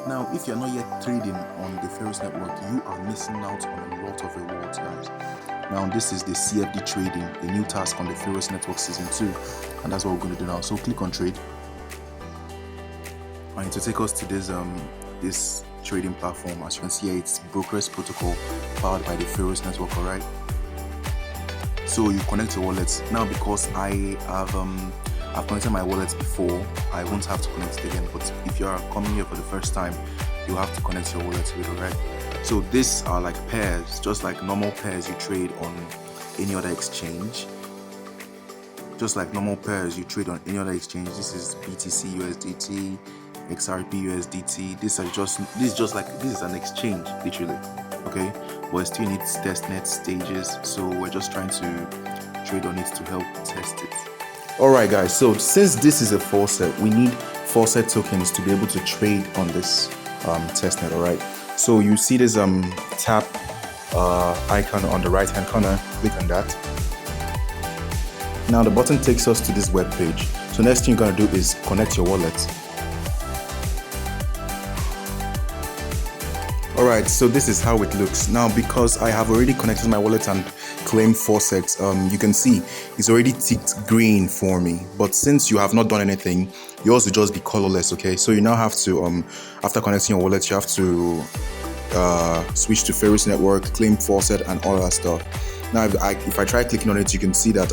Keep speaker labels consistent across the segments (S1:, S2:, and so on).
S1: Now, if you're not yet trading on the Pharos Network, you are missing out on a lot of rewards, guys. Now, this is the CFD Trading, a new task on the Pharos Network Season 2, and that's what we're going to do now. So click on Trade, and to take us to this trading platform. As you can see here, it's Brokers Protocol powered by the Pharos Network, alright? So you connect your wallet. Now, because I've connected my wallet before, I won't have to connect it again. But if you are coming here for the first time, you have to connect your wallet with, alright? So these are like pairs, just like normal pairs you trade on any other exchange. Just like normal pairs you trade on any other exchange. This is BTC USDT, XRP USDT. This is an exchange, literally. Okay, but it's still in its testnet stages, so we're just trying to trade on it to help test it. Alright guys, so since this is a faucet, we need faucet tokens to be able to trade on this testnet. Alright, so you see this tap icon on the right hand corner, click on that. Now the button takes us to this web page. So next thing you're gonna do is connect your wallet. Alright, so this is how it looks. Now because I have already connected my wallet and claimed faucet, you can see it's already ticked green for me. But since you have not done anything, yours will just be colorless, okay? So you now have to, after connecting your wallet, you have to switch to Pharos Network, claim faucet and all that stuff. Now if I try clicking on it, you can see that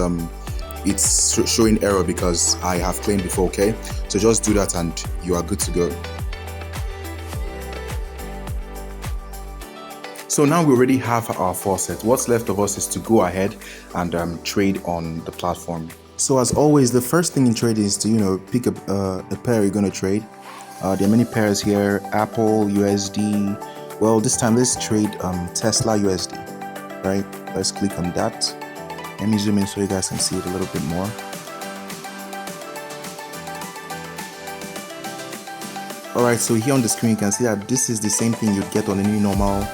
S1: it's showing error because I have claimed before, okay? So just do that and you are good to go. So now we already have our faucet. What's left of us is to go ahead and trade on the platform. So as always, the first thing in trading is to pick a pair you're going to trade. There are many pairs here: Apple, USD. Well, this time let's trade Tesla USD. Right? Let's click on that. Let me zoom in so you guys can see it a little bit more. Alright, so here on the screen you can see that this is the same thing you get on any normal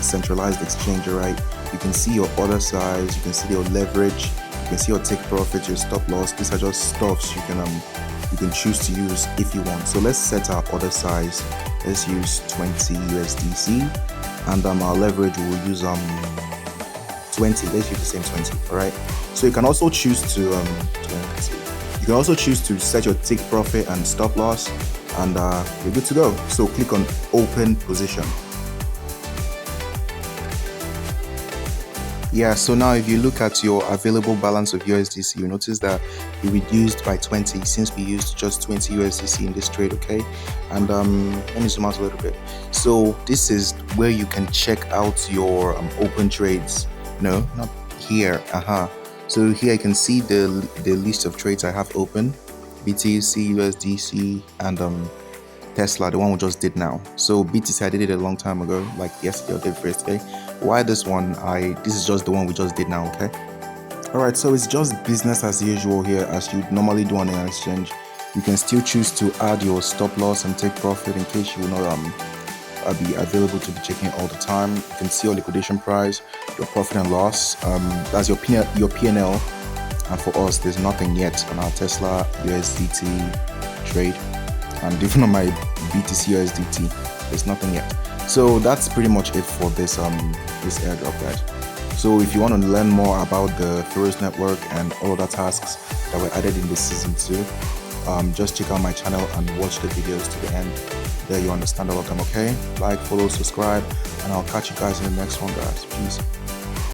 S1: centralized exchange. Right? You can see your order size, you can see your leverage, you can see your take profit, your stop loss. These are just stuffs you can choose to use if you want. So let's set our order size. Let's use 20 USDC, and our leverage will use 20. Let's use the same 20. Alright, so you can also choose to set your take profit and stop loss, and you're good to go. So click on open position. Yeah, so now if you look at your available balance of USDC, you notice that it reduced by 20 since we used just 20 USDC in this trade, okay? And let me zoom out a little bit. So this is where you can check out your open trades. No, not here. So here I can see the list of trades I have open: BTC, USDC, and Tesla, the one we just did now. So BTC, I did it a long time ago, like yesterday or day before yesterday. Why this one? This is just the one we just did now, okay? Alright, so it's just business as usual here, as you normally do on an exchange. You can still choose to add your stop loss and take profit in case you will not be available to be checking it all the time. You can see your liquidation price, your profit and loss. That's your P&L. And for us, there's nothing yet on our Tesla USDT trade, and even on my BTC USDT, there's nothing yet. So that's pretty much it for this airdrop, guys. So if you want to learn more about the Pharos Network and all other tasks that were added in this season 2, just check out my channel and watch the videos to the end. There you understand all of them, okay? Like, follow, subscribe, and I'll catch you guys in the next one, guys. Peace.